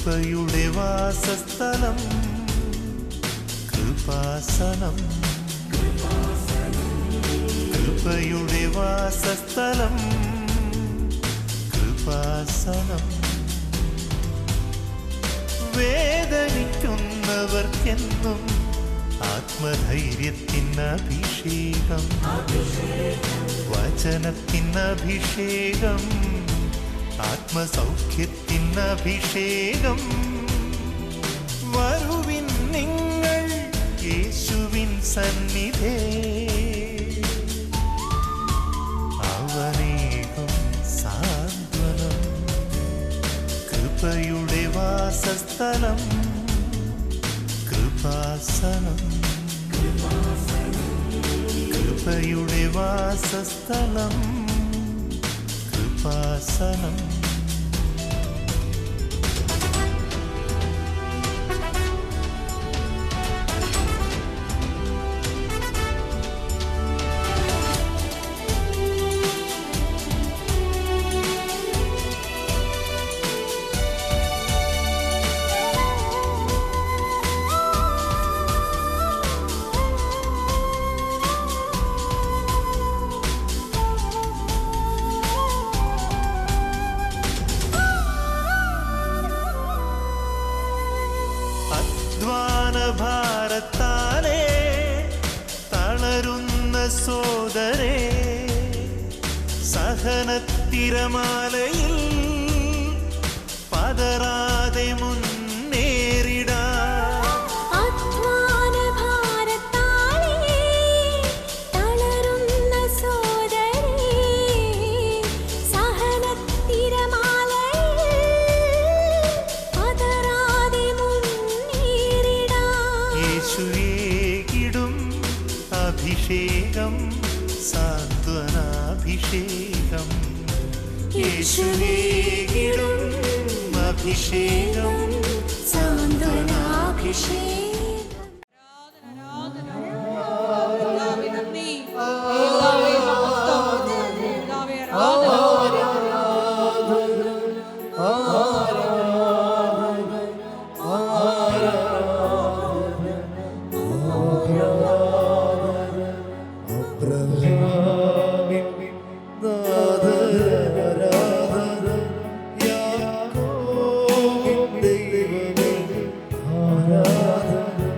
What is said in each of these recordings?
കൃപയുടെ വാസസ്ഥലം കൃപാസനം, കൃപയുടെ വാസസ്ഥലം കൃപാസനം. വേദനിക്കുന്നവർക്കെന്നും ആത്മധൈര്യത്തിനഭിഷേകം, വചനത്തിനഭിഷേകം, ആത്മസൗഖ്യത്തിനഭിഷേകം. വരുവിൻ നിങ്ങൾ യേശുവിൻ സന്നിധേ, അവനേകും സാന്ത്വനം. കൃപയുടെ വാസസ്ഥലം കൃപാസനം, കൃപയുടെ വാസസ്ഥലം കൃപാസനം. ഭാരത്താലേ തളരുന്ന സോദരേ, സഹനത്തിരമാലയിൽ പതറാതെ മുന്നേറിടാ. അഭിഷേകം സാന്ത്വനാഭിഷേകം, യേശുവേകിടും അഭിഷേകം സാന്ത്വനാഭിഷേകം. ആരാധന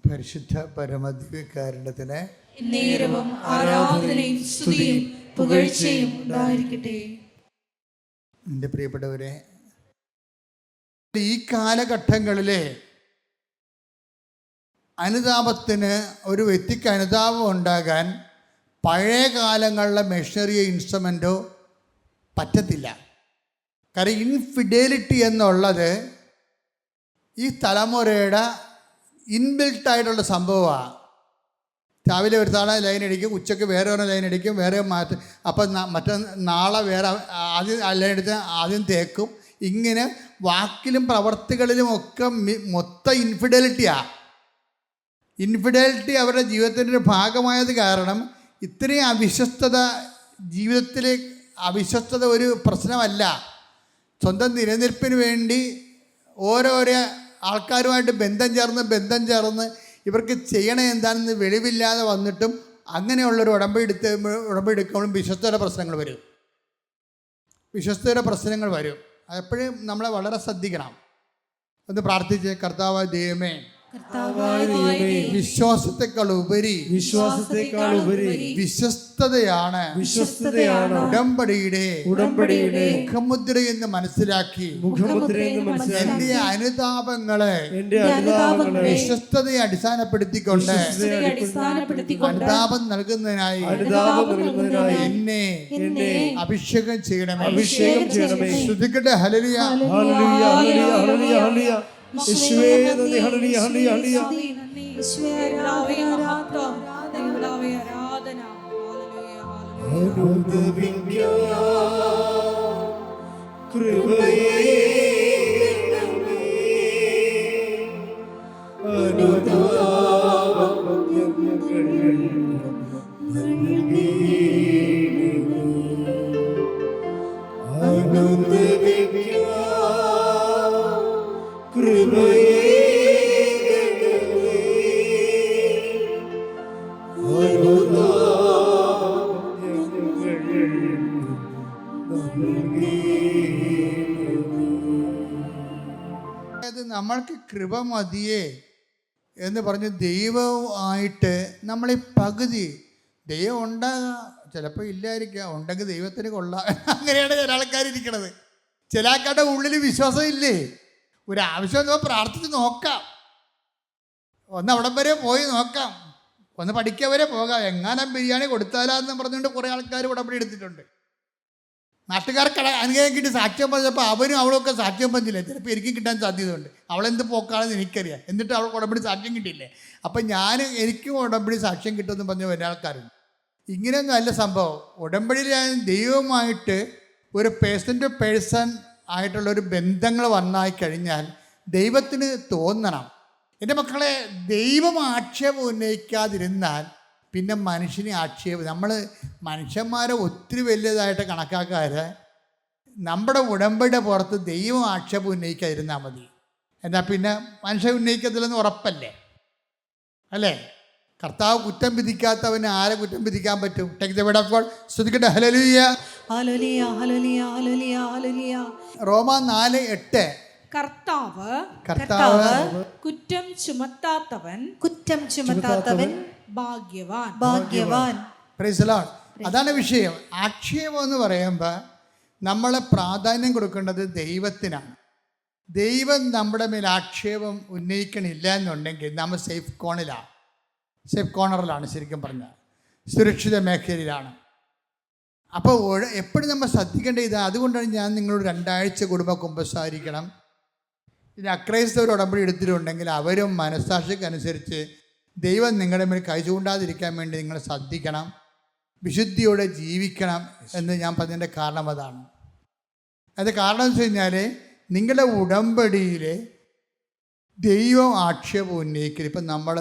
പരിശുദ്ധ പരമദിവ്യകാരുണ്യത്തിന് നേരവും ആരാധനയും സ്തുതിയും പുകഴ്ചയും ഉണ്ടായിരിക്കട്ടെ. എൻ്റെ പ്രിയപ്പെട്ടവരെ, ഈ കാലഘട്ടങ്ങളിലെ അനുതാപത്തിന് ഒരു വ്യക്തിക്ക് അനുതാപം ഉണ്ടാകാൻ പഴയ കാലങ്ങളിലെ മെഷീനറിയോ ഇൻസ്ട്രുമെൻറ്റോ പറ്റത്തില്ല. കാരണം ഇൻഫിഡേലിറ്റി എന്നുള്ളത് ഈ തലമുറയുടെ ഇൻബിൽട്ടായിട്ടുള്ള സംഭവമാണ്. രാവിലെ ഒരു തവണ ലൈൻ അടിക്കും, ഉച്ചയ്ക്ക് വേറെ ഒരു ലൈൻ അടിക്കും, വേറെ മാറ്റും, അപ്പം നാളെ വേറെ ആദ്യം ലൈൻ അടിച്ച് ആദ്യം തേക്കും. ഇങ്ങനെ വാക്കിലും പ്രവർത്തികളിലും ഒക്കെ മൊത്തം ഇൻഫിഡലിറ്റിയാണ്. ഇൻഫിഡലിറ്റി അവരുടെ ജീവിതത്തിൻ്റെ ഒരു ഭാഗമായത് കാരണം ഇത്രയും അവിശ്വസ്തത ജീവിതത്തിൽ അവിശ്വസ്തത ഒരു പ്രശ്നമല്ല. സ്വന്തം നിലനിൽപ്പിന് വേണ്ടി ഓരോരോ ആൾക്കാരുമായിട്ട് ബന്ധം ചേർന്ന് ഇവർക്ക് ചെയ്യണേ എന്താണെന്ന് വെളിവില്ലാതെ വന്നിട്ടും അങ്ങനെയുള്ളൊരു ഉടമ്പടി എടുക്കുമ്പോഴും വിശ്വസ്തയുടെ പ്രശ്നങ്ങൾ വരും. അതെപ്പോഴും നമ്മളെ വളരെ ശ്രദ്ധിക്കണം. ഒന്ന് പ്രാർത്ഥിച്ച്, കർത്താവായ ദൈവമേ, വിശ്വാസത്തെക്കാൾ ഉപരി വിശ്വസ്തതയാണ് ഉടമ്പടിയുടെ മുഖമുദ്ര എന്ന് മനസ്സിലാക്കി എന്റെ അനുതാപങ്ങളെ വിശ്വസ്തതയെ അടിസ്ഥാനപ്പെടുത്തിക്കൊണ്ട് അനുതാപം നൽകുന്നതിനായി എന്നെ അഭിഷേകം ചെയ്യണമേ. ശ്രുതിക്കട്ടെ, ഹല്ലേലൂയ. യേശുവേ നന്ദി, ഹല്ലേലൂയ, ഹല്ലേലൂയ, ഹല്ലേലൂയ. യേശുവേ ആരാധന, നമ്മൾക്ക് കൃപ മതിയേ എന്ന് പറഞ്ഞ് ദൈവമായിട്ട് നമ്മളീ പകുതി ദൈവം ഉണ്ടാകാം, ചിലപ്പോൾ ഇല്ലായിരിക്കാം, ഉണ്ടെങ്കിൽ ദൈവത്തിന് കൊള്ളാം, അങ്ങനെയാണ് ചില ആൾക്കാരിരിക്കണത്. ചില ആൾക്കാരുടെ ഉള്ളിൽ വിശ്വാസം ഇല്ലേ? ഒരു ആവശ്യം നമ്മൾ പ്രാർത്ഥിച്ച് നോക്കാം, ഒന്ന് അവിടം വരെ പോയി നോക്കാം, ഒന്ന് പഠിക്കാൻ വരെ പോകാം, എങ്ങാനും ബിരിയാണി കൊടുത്താലാന്ന് പറഞ്ഞുകൊണ്ട് കുറേ ആൾക്കാർ ഉടമ്പടി എടുത്തിട്ടുണ്ട്. നാട്ടുകാർക്ക് അനുഗ്രഹം കിട്ടി സാക്ഷ്യം പറഞ്ഞപ്പോൾ അവനും അവളൊക്കെ സാക്ഷ്യം പറഞ്ഞില്ല. ചിലപ്പോൾ എനിക്കും കിട്ടാൻ സാധ്യതയുണ്ട്. അവളെന്ത് പോക്കാണെന്ന് എനിക്കറിയാം, എന്നിട്ട് അവൾക്ക് ഉടമ്പടി സാക്ഷ്യം കിട്ടിയില്ലേ. അപ്പം എനിക്കും ഉടമ്പടി സാക്ഷ്യം കിട്ടുമെന്ന് പറഞ്ഞ ഒരാൾക്കാരുണ്ട്. ഇങ്ങനെയൊന്നും അല്ല സംഭവം. ഉടമ്പടിയിൽ ദൈവവുമായിട്ട് ഒരു പേഴ്സൺ ടു പേഴ്സൺ ആയിട്ടുള്ളൊരു ബന്ധങ്ങൾ വന്നായി കഴിഞ്ഞാൽ ദൈവത്തിന് തോന്നണം, എൻ്റെ മക്കളെ, ദൈവം ആക്ഷേപം ഉന്നയിക്കാതിരുന്നാൽ പിന്നെ മനുഷ്യനെ ആക്ഷേപം. നമ്മൾ മനുഷ്യന്മാരെ ഒത്തിരി വലിയതായിട്ട് കണക്കാക്കാതെ നമ്മുടെ ഉടമ്പടിയുടെ പുറത്ത് ദൈവം ആക്ഷേപം ഉന്നയിക്കാതിരുന്നാൽ മതി. എന്നാൽ പിന്നെ മനുഷ്യൻ ഉന്നയിക്കത്തില്ലെന്ന് ഉറപ്പല്ലേ, അല്ലേ? കർത്താവ് കുറ്റം വിധിക്കാത്തവന് ആരെ കുറ്റം വിധിക്കാൻ പറ്റും? Take the word of God. സ്തുതിക്കട്ടെ, ഹല്ലേലൂയ, ഹല്ലേലൂയ, ഹല്ലേലൂയ, ഹല്ലേലൂയ, ഹല്ലേലൂയ. റോമ 4:8 കർത്താവ് കുറ്റം ചുമത്താത്തവൻ ഭാഗ്യവാൻ. Praise the Lord. അതാണ് വിഷയം. ആക്ഷേപം എന്ന് പറയുമ്പോൾ നമ്മൾ പ്രാധാന്യം കൊടുക്കേണ്ടത് ദൈവത്തിനാണ്. ദൈവം നമ്മുടെ മേൽ ആക്ഷേപം ഉന്നയിക്കണില്ല എന്നുണ്ടെങ്കിൽ നമ്മൾ സേഫ് കോർണറിലാണ്, ശരിക്കും പറഞ്ഞാൽ സുരക്ഷിത മേഖലയിലാണ്. അപ്പോൾ എപ്പോഴും നമ്മൾ ശ്രദ്ധിക്കേണ്ട ഇതാണ്. അതുകൊണ്ടാണ് ഞാൻ നിങ്ങളോട് 2 ആഴ്ച കുടുംബ കുമ്പസാരിക്കണം. ഇനി അക്രൈസ്തവർ ഉടമ്പടി എടുത്തിട്ടുണ്ടെങ്കിൽ അവരും മനസ്സാക്ഷിക്കനുസരിച്ച് ദൈവം നിങ്ങളുടെ മേൽ കൈ ചൂണ്ടാതിരിക്കാൻ വേണ്ടി നിങ്ങൾ ശ്രദ്ധിക്കണം, വിശുദ്ധിയോടെ ജീവിക്കണം എന്ന് ഞാൻ പറഞ്ഞതിൻ്റെ കാരണം അതാണ്. അത് കാരണം എന്ന് വെച്ച് കഴിഞ്ഞാൽ നിങ്ങളുടെ ഉടമ്പടിയിൽ ദൈവം ആക്ഷേപം ഉന്നയിക്കരുത്. ഇപ്പം നമ്മൾ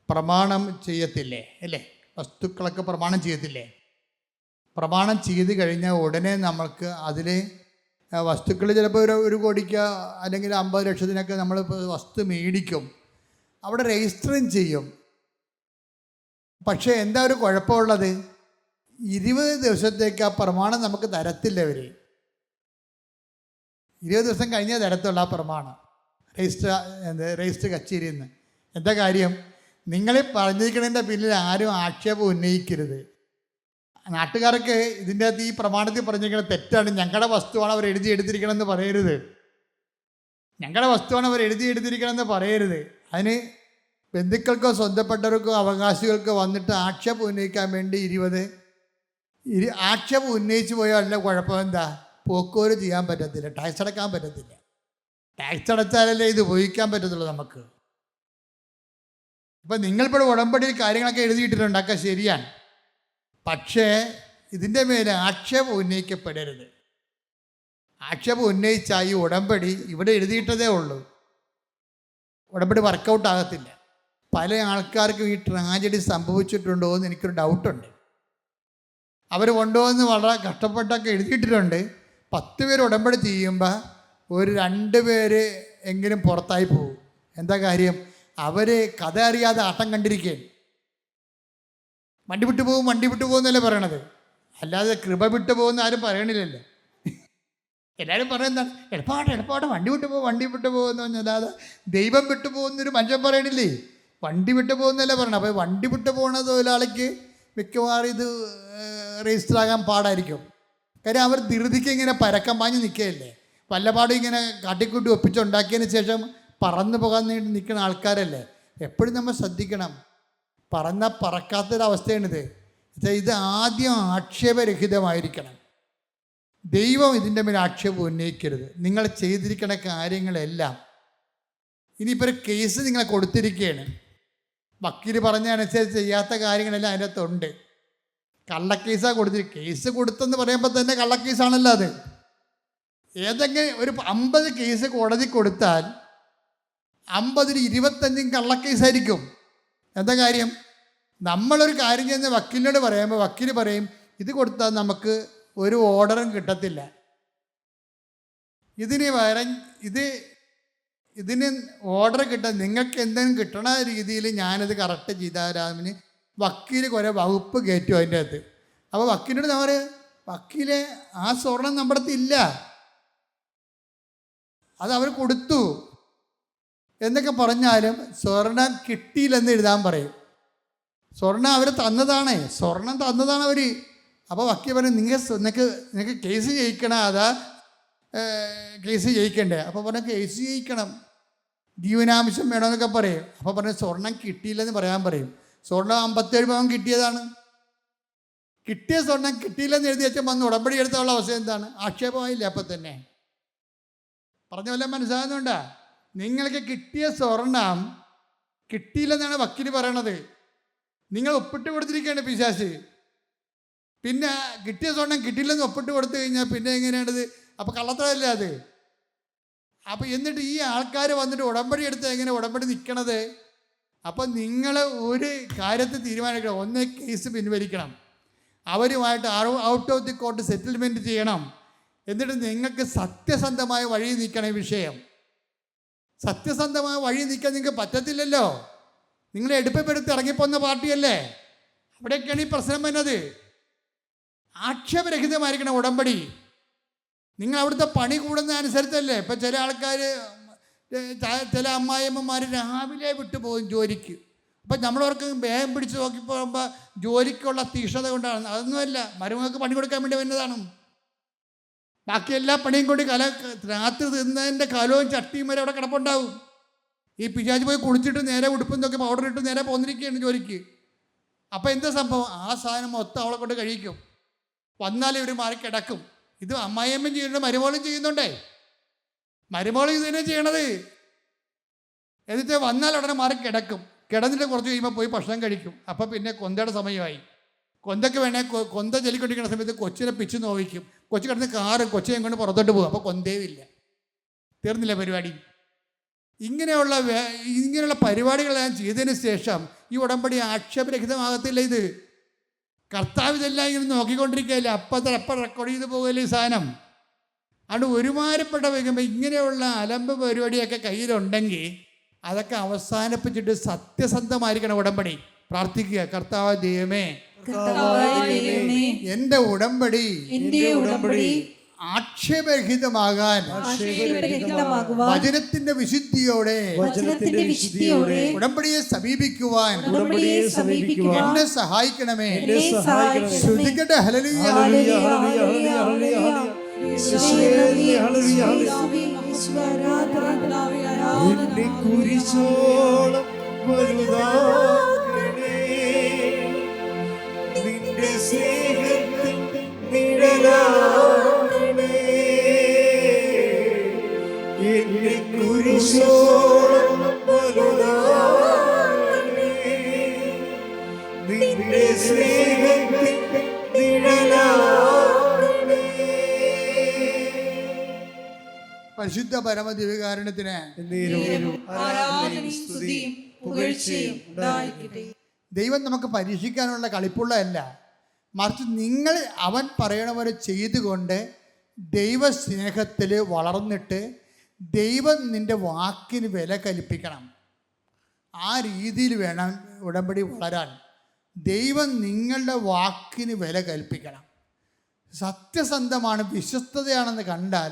പ്രമാണം ചെയ്യത്തില്ലേ, അല്ലേ? വസ്തുക്കളൊക്കെ പ്രമാണം ചെയ്യത്തില്ലേ? പ്രമാണം ചെയ്ത് കഴിഞ്ഞാൽ ഉടനെ നമ്മൾക്ക് അതിൽ വസ്തുക്കൾ ചിലപ്പോൾ ഒരു കോടിക്ക് അല്ലെങ്കിൽ 50 ലക്ഷത്തിനൊക്കെ നമ്മൾ വസ്തു മേടിക്കും, അവിടെ രജിസ്റ്ററും ചെയ്യും. പക്ഷേ എന്താ ഒരു കുഴപ്പമുള്ളത്? 20 ദിവസത്തേക്ക് ആ പ്രമാണം നമുക്ക് തരത്തില്ല. 20 ദിവസം കഴിഞ്ഞാൽ തരത്തുള്ള ആ പ്രമാണം രജിസ്റ്റർ കച്ചേരിയിൽ നിന്ന്. എന്താ കാര്യം? നിങ്ങൾ പറഞ്ഞിരിക്കുന്നതിൻ്റെ പിന്നിൽ ആരും ആക്ഷേപം ഉന്നയിക്കരുത്. നാട്ടുകാർക്ക് ഇതിൻ്റെ അകത്ത് ഈ പ്രമാണത്തിൽ പറഞ്ഞിരിക്കുന്നത് തെറ്റാണ്, ഞങ്ങളുടെ വസ്തുവാണ് അവർ എഴുതിയെടുത്തിരിക്കണമെന്ന് പറയരുത്. ഞങ്ങളുടെ വസ്തുവാണ് അവർ എഴുതിയെടുത്തിരിക്കണമെന്ന് പറയരുത്. അതിന് ബന്ധുക്കൾക്കോ സ്വന്തപ്പെട്ടവർക്കോ അവകാശികൾക്കോ വന്നിട്ട് ആക്ഷേപം ഉന്നയിക്കാൻ വേണ്ടി ആക്ഷേപം ഉന്നയിച്ചു പോയാലുള്ള കുഴപ്പം എന്താ? പോക്കോര് ചെയ്യാൻ പറ്റത്തില്ല, ടാക്സ് അടക്കാൻ പറ്റത്തില്ല. ടാക്സ് അടച്ചാലല്ലേ ഇത് ഉപയോഗിക്കാൻ പറ്റത്തുള്ളൂ നമുക്ക്. ഇപ്പം നിങ്ങളിപ്പോൾ ഉടമ്പടിയിൽ കാര്യങ്ങളൊക്കെ എഴുതിയിട്ടിട്ടുണ്ട്, ഒക്കെ ശരിയാണ്. പക്ഷേ ഇതിൻ്റെ മേലെ ആക്ഷേപം ഉന്നയിക്കപ്പെടരുത്. ആക്ഷേപം ഉന്നയിച്ചാൽ ഈ ഉടമ്പടി ഇവിടെ എഴുതിയിട്ടതേ ഉള്ളൂ, ഉടമ്പടി വർക്കൗട്ട് ആകത്തില്ല. പല ആൾക്കാർക്കും ഈ ട്രാജഡി സംഭവിച്ചിട്ടുണ്ടോ എന്ന് എനിക്കൊരു ഡൗട്ടുണ്ട്. അവർ കൊണ്ടുവന്ന് വളരെ കഷ്ടപ്പെട്ടൊക്കെ എഴുതിയിട്ടിട്ടുണ്ട്. 10 പേര് ഉടമ്പടി ചെയ്യുമ്പോൾ ഒരു 2 പേര് എങ്കിലും പുറത്തായി പോകും. എന്താ കാര്യം? അവർ കഥ അറിയാതെ ആട്ടം കണ്ടിരിക്കുകയാണ്. വണ്ടി വിട്ടു പോകും എന്നല്ലേ പറയണത്, അല്ലാതെ കൃപ വിട്ടു പോകുന്ന ആരും പറയണില്ലല്ലോ. എല്ലാവരും പറയുന്നതാണ് എളുപ്പാട്ടെ വണ്ടി വിട്ടു പോകുമെന്ന് പറഞ്ഞല്ലാതെ ദൈവം വിട്ടു പോകുന്നൊരു മനുഷ്യൻ പറയണില്ലേ. വണ്ടി വിട്ടു പോകുന്നല്ലേ പറയണം. അപ്പോൾ വണ്ടി വിട്ടു പോകുന്ന തൊഴിലാളിക്ക് മിക്കവാറും ഇത് രജിസ്റ്റർ ആകാൻ പാടായിരിക്കും. കാര്യം അവർ ധൃതിക്ക് ഇങ്ങനെ പരക്കം പാഞ്ഞ് നിൽക്കുകയല്ലേ. വല്ലപാടും ഇങ്ങനെ കാട്ടിക്കൂട്ടി ഒപ്പിച്ചുണ്ടാക്കിയതിന് ശേഷം പറന്നു പോകാൻ വേണ്ടി നിൽക്കുന്ന ആൾക്കാരല്ലേ. എപ്പോഴും നമ്മൾ ശ്രദ്ധിക്കണം, പറന്നാൽ പറക്കാത്തൊരവസ്ഥയാണിത്. ഇത് ആദ്യം ആക്ഷേപരഹിതമായിരിക്കണം. ദൈവം ഇതിൻ്റെ മേൽ ആക്ഷേപം ഉന്നയിക്കരുത്. നിങ്ങൾ ചെയ്തിരിക്കുന്ന കാര്യങ്ങളെല്ലാം ഇനിയിപ്പോൾ ഒരു കേസ് നിങ്ങളെ കൊടുത്തിരിക്കുകയാണ്, വക്കീൽ പറഞ്ഞതനുസരിച്ച് ചെയ്യാത്ത കാര്യങ്ങളെല്ലാം അതിനകത്തുണ്ട്. കള്ളക്കേസാണ് കൊടുത്തിരിക്കുക. കേസ് കൊടുത്തെന്ന് പറയുമ്പോൾ തന്നെ കള്ളക്കേസാണല്ലോ അത്. ഏതെങ്കിലും ഒരു 50 കേസ് കോടതി കൊടുത്താൽ 50-ൽ 25 കള്ളക്കേസായിരിക്കും. എന്താ കാര്യം? നമ്മളൊരു കാര്യം ചെയ്യുന്ന വക്കീലിനോട് പറയുമ്പോൾ വക്കീൽ പറയും ഇത് കൊടുത്താൽ നമുക്ക് ഒരു ഓർഡറും കിട്ടത്തില്ല, ഇതിന് ഓർഡർ കിട്ടാൻ നിങ്ങൾക്ക് എന്തെങ്കിലും കിട്ടണ രീതിയിൽ ഞാനത് കറക്റ്റ് ചെയ്താരാമിന് വക്കീൽ കുറേ വകുപ്പ് കയറ്റും അതിൻ്റെ അകത്ത്. അപ്പോൾ വക്കീലിനോട് നമ്മൾ വക്കീലെ ആ സ്വർണം നമ്മുടെ അടുത്ത് ഇല്ല, അത് അവർ കൊടുത്തു എന്നൊക്കെ പറഞ്ഞാലും സ്വർണം കിട്ടിയില്ലെന്ന് എഴുതാൻ പറയും. സ്വർണം അവർ തന്നതാണ്, സ്വർണം തന്നതാണ് അവർ. അപ്പോൾ വക്കീൽ പറയും നിങ്ങൾക്ക് കേസ് ജയിക്കണം, അതാ കേസ് ജയിക്കണ്ടേ. അപ്പോൾ പറഞ്ഞാൽ കേസ് ജയിക്കണം, ജീവനാംശം വേണമെന്നൊക്കെ പറയും. അപ്പോൾ പറഞ്ഞാൽ സ്വർണം കിട്ടിയില്ലെന്ന് പറയാൻ പറയും. സ്വർണം 57 പവൻ കിട്ടിയതാണ്. കിട്ടിയ സ്വർണം കിട്ടിയില്ലെന്ന് എഴുതി വെച്ചാൽ വന്ന് ഉടമ്പടി എടുത്തുള്ള അവസ്ഥ എന്താണ്? ആക്ഷേപമായില്ല. അപ്പം തന്നെ പറഞ്ഞ വല്ലതും മനസ്സിലാകുന്നുണ്ടാ? നിങ്ങൾക്ക് കിട്ടിയ സ്വർണം കിട്ടിയില്ലെന്നാണ് വക്കീൽ പറയണത്. നിങ്ങൾ ഒപ്പിട്ട് കൊടുത്തിരിക്കുകയാണ് പിശാച്. പിന്നെ കിട്ടിയ സ്വർണം കിട്ടിയില്ലെന്ന് ഒപ്പിട്ട് കൊടുത്തു കഴിഞ്ഞാൽ പിന്നെ എങ്ങനെയാണിത്? അപ്പോൾ കള്ളത്തരല്ലേ അത്? അപ്പോൾ എന്നിട്ട് ഈ ആൾക്കാർ വന്നിട്ട് ഉടമ്പടി എടുത്ത് എങ്ങനെ ഉടമ്പടി നിൽക്കണത്? അപ്പം നിങ്ങൾ ഒരു കാര്യത്തിൽ തീരുമാനിക്കണം. ഒന്ന് കേസ് പിൻവലിക്കണം, അവരുമായിട്ട് out of the court settlement ചെയ്യണം. എന്നിട്ട് നിങ്ങൾക്ക് സത്യസന്ധമായ വഴി നീക്കണം. ഈ വിഷയം സത്യസന്ധമായ വഴി നീക്കാൻ നിങ്ങൾക്ക് പറ്റത്തില്ലല്ലോ. നിങ്ങൾ എടുപ്പെടുത്ത് ഇറങ്ങിപ്പോന്ന പാർട്ടിയല്ലേ, അവിടെയൊക്കെയാണ് ഈ പ്രശ്നം വരുന്നത്. ആക്ഷേപരഹിതമായിരിക്കണം ഉടമ്പടി. നിങ്ങൾ അവിടുത്തെ പണി കൂടുന്ന അനുസരിച്ചല്ലേ. ഇപ്പം ചില ആൾക്കാർ, ചില അമ്മായിയമ്മമാർ രാവിലെ വിട്ടു പോകും ജോലിക്ക്. അപ്പം നമ്മളവർക്ക് വേഗം പിടിച്ച് നോക്കി പോകുമ്പോൾ ജോലിക്കുള്ള തീക്ഷ്ണത കൊണ്ടാണ്. അതൊന്നുമല്ല, മരുമകൾക്ക് പണി കൊടുക്കാൻ വേണ്ടി വരുന്നതാണ്. ബാക്കി എല്ലാ പണിയും കൊണ്ട് രാത്രി തിന്നതിൻ്റെ കലവും ചട്ടിയും വരെ അവിടെ കിടപ്പുണ്ടാവും. ഈ പിശാച് പോയി കുളിച്ചിട്ട് നേരെ ഉടുപ്പും നോക്കി പൗഡർ ഇട്ട് നേരെ പോന്നിരിക്കുകയാണ് ജോലിക്ക്. അപ്പോൾ എന്താ സംഭവം? ആ സാധനം മൊത്തം അവളെ കൊണ്ട് കഴിക്കും. വന്നാലും ഇവർ മാറി കിടക്കും. ഇത് അമ്മായിയമ്മയും ചെയ്യുന്നുണ്ട്, മരുമോളും ചെയ്യുന്നുണ്ടേ. മരുമോൾ ഇത് തന്നെ ചെയ്യണത്. എന്നിട്ട് വന്നാൽ ഉടനെ മാറി കിടക്കും. കിടന്നിട്ട് കുറച്ച് കഴിയുമ്പോൾ പോയി ഭക്ഷണം കഴിക്കും. അപ്പോൾ പിന്നെ കൊന്തയുടെ സമയമായി. കൊന്തയ്ക്ക് വേണേൽ കൊന്ത ചൊല്ലിക്കൊണ്ടിരിക്കുന്ന സമയത്ത് കൊച്ചിനെ പിച്ച് നോവിക്കും. കൊച്ചു കിടന്ന് കാറും കൊച്ചിനെയും കൊണ്ട് പുറത്തോട്ട് പോകും. അപ്പോൾ കൊന്തേവില്ല, തീർന്നില്ല പരിപാടി. ഇങ്ങനെയുള്ള പരിപാടികളെല്ലാം ചെയ്തതിന് ശേഷം ഈ ഉടമ്പടി ആക്ഷേപരഹിതമാകത്തില്ല. ഇത് കർത്താവ് ഇതെല്ലാം ഇങ്ങനെ നോക്കിക്കൊണ്ടിരിക്കുകയല്ലേ, അപ്പം റെക്കോർഡ് ചെയ്ത് പോകുകയല്ലേ ഈ സാധനം. അതുകൊണ്ട് ഒരുമാരപ്പെട്ട വയ്ക്കുമ്പോൾ ഇങ്ങനെയുള്ള അലമ്പ് പരിപാടിയൊക്കെ കയ്യിലുണ്ടെങ്കിൽ അതൊക്കെ അവസാനിപ്പിച്ചിട്ട് സത്യസന്ധമായിരിക്കണം ഉടമ്പടി. പ്രാർത്ഥിക്കുക, കർത്താവ് ദൈവമേ, എൻ്റെ ഉടമ്പടി ആക്ഷേപരഹിതമാകാൻ ആക്ഷേപരഹിതമാകുവാൻ വചനത്തിന്റെ വിശുദ്ധിയോടെ വചനത്തിന്റെ വിശുദ്ധിയോടെ ഉടമ്പടിയെ സമീപിക്കുവാൻ ഉടമ്പടിയെ സമീപിക്കുവാൻ എന്നെ സഹായിക്കണമേ. എന്നെ സഹായിക്കണമേ. ശ്രദ്ധിക്കട്ടെ. ഹല്ലേലൂയ. ഹല്ലേലൂയ, ഹല്ലേലൂയ, ഹല്ലേലൂയ, ഹല്ലേലൂയ. യേശുവേ നന്ദി, ഹല്ലേലൂയ, ഹല്ലേലൂയ. യേശുവേ ആരാധന, എന്നെ കുരിശോളം വലുതാക്കണേ, നിന്റെ സ്നേഹത്തിൽ നിഴലാക്കണേ. എന്നെ കുരിശോളം വലുതാക്കണേ, നിന്റെ സ്നേഹത്തിൽ നിഴലാക്കണേ. പരിശുദ്ധ പരമദിവ്യകാരുണ്യത്തിന് ആരാധനയും സ്തുതിയും പുകഴ്ചയും ഉണ്ടായിരിക്കട്ടെ. ദൈവം നമുക്ക് പരീക്ഷിക്കാനുള്ള കളിപ്പുള്ളതല്ല, മറിച്ച് നിങ്ങൾ അവൻ പറയണ പോലെ ചെയ്തുകൊണ്ട് ദൈവസ്നേഹത്തിൽ വളർന്നിട്ട് ദൈവം നിൻ്റെ വാക്കിന് വില കൽപ്പിക്കണം. ആ രീതിയിൽ വേണം ഉടമ്പടി വളരാൻ. ദൈവം നിങ്ങളുടെ വാക്കിന് വില കൽപ്പിക്കണം. സത്യസന്ധമാണ്, വിശ്വസ്തതയാണെന്ന് കണ്ടാൽ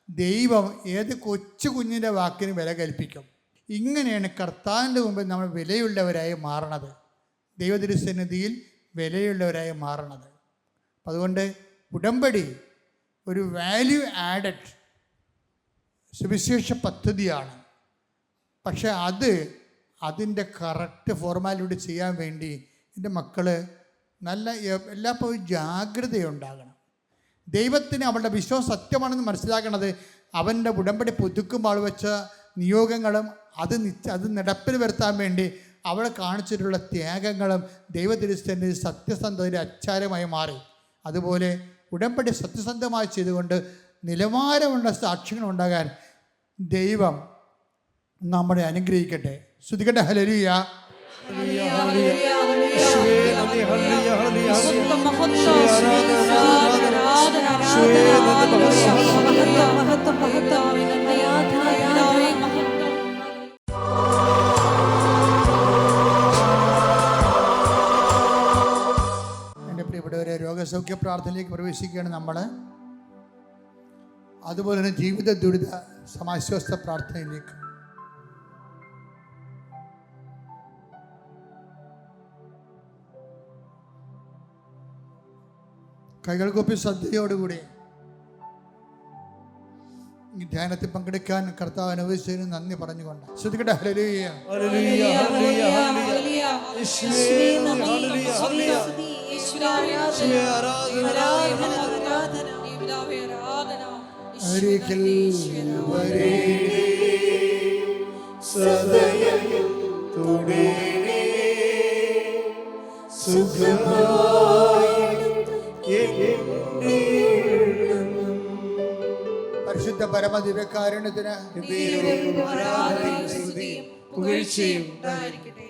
ദൈവം ഏത് കൊച്ചു കുഞ്ഞിൻ്റെ വാക്കിന് വില കൽപ്പിക്കും. ഇങ്ങനെയാണ് കർത്താവിൻ്റെ മുമ്പിൽ നമ്മൾ വിലയുള്ളവരായി മാറണത്, ദൈവതിരുസന്നിധിയിൽ വിലയുള്ളവരായി മാറണത്. അപ്പം അതുകൊണ്ട് ഉടമ്പടി ഒരു വാല്യൂ ആഡഡ് സുവിശേഷ പദ്ധതിയാണ്. പക്ഷേ അതിൻ്റെ കറക്റ്റ് ഫോർമാലിറ്റി ചെയ്യാൻ വേണ്ടി എൻ്റെ മക്കൾ നല്ല എല്ലാപ്പോഴും ജാഗ്രതയുണ്ടാകണം. ദൈവത്തിന് അവളുടെ വിശ്വാസം സത്യമാണെന്ന് മനസ്സിലാക്കണത് അവൻ്റെ ഉടമ്പടി പുതുക്കുമ്പോൾ വെച്ച നിയോഗങ്ങളും അത് നടപ്പിൽ വരുത്താൻ വേണ്ടി അവളെ കാണിച്ചിട്ടുള്ള ത്യാഗങ്ങളും ദൈവതിരുസന്നിധിയിൽ സത്യസന്ധതയുടെ അച്ചാരമായി മാറി. അതുപോലെ ഉടമ്പടി സത്യസന്ധമായി ചെയ്തുകൊണ്ട് നിലവാരമുള്ള സാക്ഷ്യങ്ങൾ ഉണ്ടാകാൻ ദൈവം നമ്മളെ അനുഗ്രഹിക്കട്ടെ. ശ്രുതിക്കട്ടെ. ഹല്ലേലൂയ. എൻ്റെ പ്രിയപ്പെട്ടവരെ, രോഗസൗഖ്യ പ്രാർത്ഥനയിലേക്ക് പ്രവേശിക്കുകയാണ് നമ്മൾ. അതുപോലെ തന്നെ ജീവിത ദുരിത സമാശ്വാസ പ്രാർത്ഥനയിലേക്ക്. കൈകൾ കൂപ്പി ശ്രദ്ധയോടുകൂടി ഈ ധ്യാനത്തിൽ പങ്കെടുക്കാൻ കർത്താവ് അനുവദിച്ചതിന് നന്ദി പറഞ്ഞുകൊണ്ട് ശ്രദ്ധിക്കട്ടെ. ഹല്ലേലൂയ. ഹല്ലേലൂയ, ഹല്ലേലൂയ, ഹല്ലേലൂയ. യേശുവേ നന്ദി, ഹല്ലേലൂയ, ഹല്ലേലൂയ. യേശുവേ ആരാധന, ഒരിക്കൽ വരേണേ, സദയം തുടരണേ, സുഖമായി എന്നെ പരിശുദ്ധ പരമദിവ്യകാരുണ്യത്തിന് പുകഴ്ചയും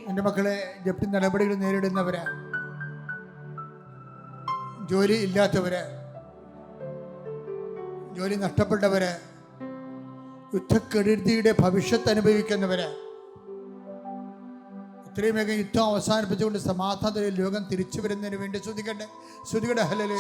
എൻ്റെ മക്കളെ, ജപ്തി നടപടികൾ നേരിടുന്നവര്, ജോലി ഇല്ലാത്തവര്, ജോലി നഷ്ടപ്പെട്ടവര്, യുദ്ധക്കെടുതിയുടെ ഭവിഷ്യത്ത് അനുഭവിക്കുന്നവര്, ഇത്രയും വേഗം യുദ്ധം അവസാനിപ്പിച്ചുകൊണ്ട് സമാധാനത്തിൽ ലോകം തിരിച്ചു വരുന്നതിന് വേണ്ടി ശ്രദ്ധിക്കട്ടെ. ശ്രുതികട്ടെ. ഹല്ലേലൂയ.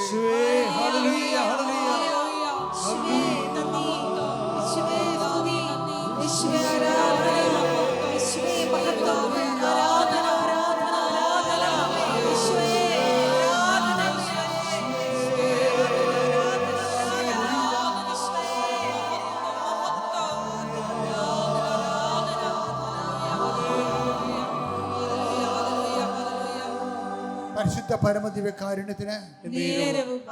പരിശുദ്ധ പരമദിവ്യകാരുണ്യത്തിന്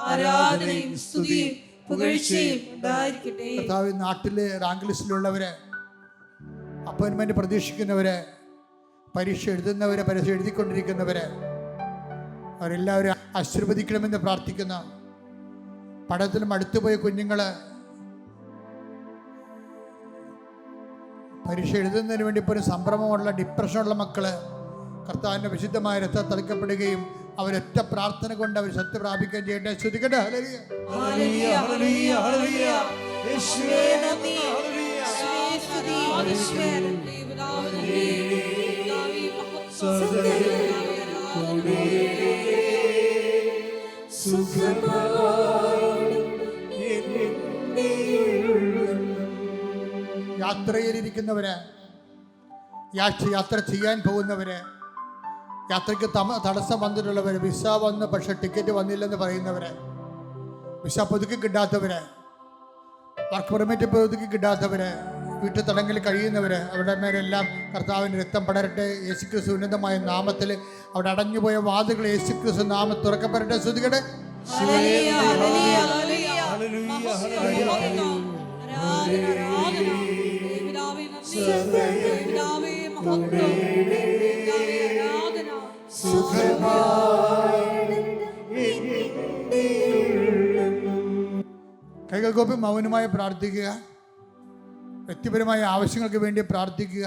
ആരാധനയും സ്തുതിയും പുകഴ്ചയും ഉണ്ടായിരിക്കട്ടെ. കർത്താവ്, നാട്ടിലെ റാങ്ക് ലിസ്റ്റിലുള്ളവര്, അപ്പോയിൻമെന്റ് പ്രതീക്ഷിക്കുന്നവര്, പരീക്ഷ എഴുതുന്നവര്, പരീക്ഷ എഴുതിക്കൊണ്ടിരിക്കുന്നവര്, അവരെല്ലാവരും ആശീർവദിക്കണമെന്ന് പ്രാർത്ഥിക്കുന്നു. പഠനത്തിലും അടുത്തുപോയ കുഞ്ഞുങ്ങള്, പരീക്ഷ എഴുതുന്നതിന് വേണ്ടി ഇപ്പോൾ ഒരു സംഭ്രമമുള്ള ഡിപ്രഷനുള്ള മക്കള്, കർത്താവിൻ്റെ വിശുദ്ധമായ രക്തം തളിക്കപ്പെടുകയും അവരൊറ്റ പ്രാർത്ഥന കൊണ്ട് അവർ ശക്തി പ്രാപിക്കുകയും ചെയ്യട്ടെ. ശ്രുതിക്കട്ടെ. ഹല്ലേലൂയ. ഹല്ലേലൂയ, ഹല്ലേലൂയ, ഹല്ലേലൂയ. യേശുവേ നന്ദി, ഹല്ലേലൂയ. സദയം തുടരണേ, സുഖമായി എന്നെ യാത്രയിലിരിക്കുന്നവര്, യാത്ര ചെയ്യാൻ പോകുന്നവര്, യാത്രയ്ക്ക് തടസ്സം വന്നിട്ടുള്ളവര്, വിസ വന്ന് പക്ഷെ ടിക്കറ്റ് വന്നില്ലെന്ന് പറയുന്നവര്, വിസ പുതുക്കി കിട്ടാത്തവര്, വർക്ക് പെർമിറ്റ് പുതുക്കി കിട്ടാത്തവര്, വീട്ടു തടങ്കിൽ കഴിയുന്നവര്, അവരുടെ മേലെല്ലാം കർത്താവിൻ്റെ രക്തം പടരട്ടെ. യേശുക്രിസ്തു ഉന്നതമായ നാമത്തിൽ അവിടെ അടഞ്ഞുപോയ വാതിലുകൾ യേശുക്രിസ്തു നാമം തുറക്കപ്പെടട്ടെ. ശ്രുതികട്ടെ. കൈകൾ കൂപ്പി മൗനമായി പ്രാർത്ഥിക്കുക. വ്യക്തിപരമായ ആവശ്യങ്ങൾക്ക് വേണ്ടി പ്രാർത്ഥിക്കുക.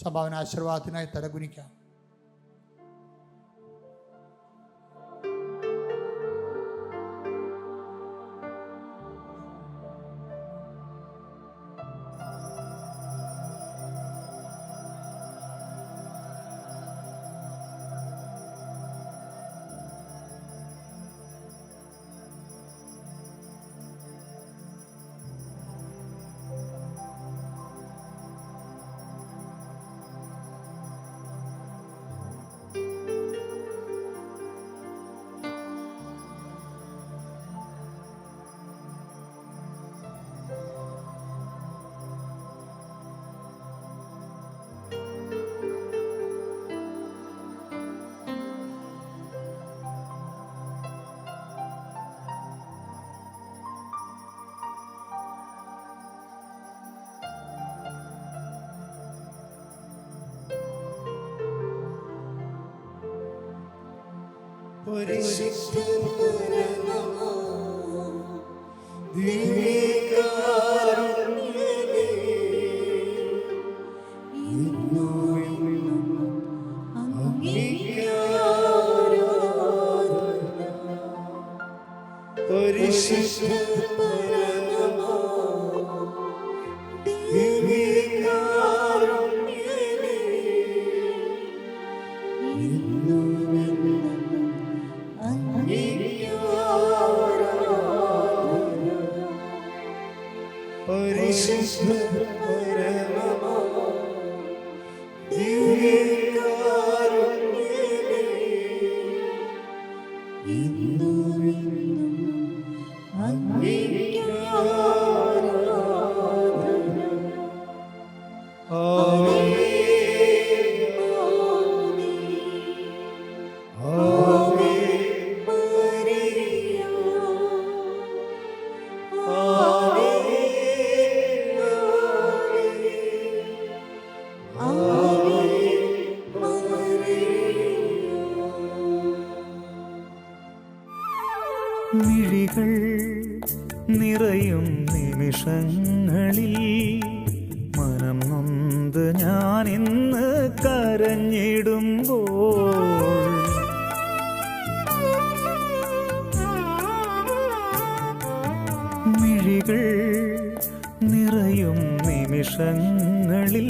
സംഭാവന ആശീർവാദത്തിനായി തലകുനിക്കാം. മിഴികൾ നിറയും നിമിഷങ്ങളിൽ മനം നൊന്ത് ഞാൻ ഇന്ന് കരഞ്ഞിടുമ്പോൾ മിഴികൾ നിറയും നിമിഷങ്ങളിൽ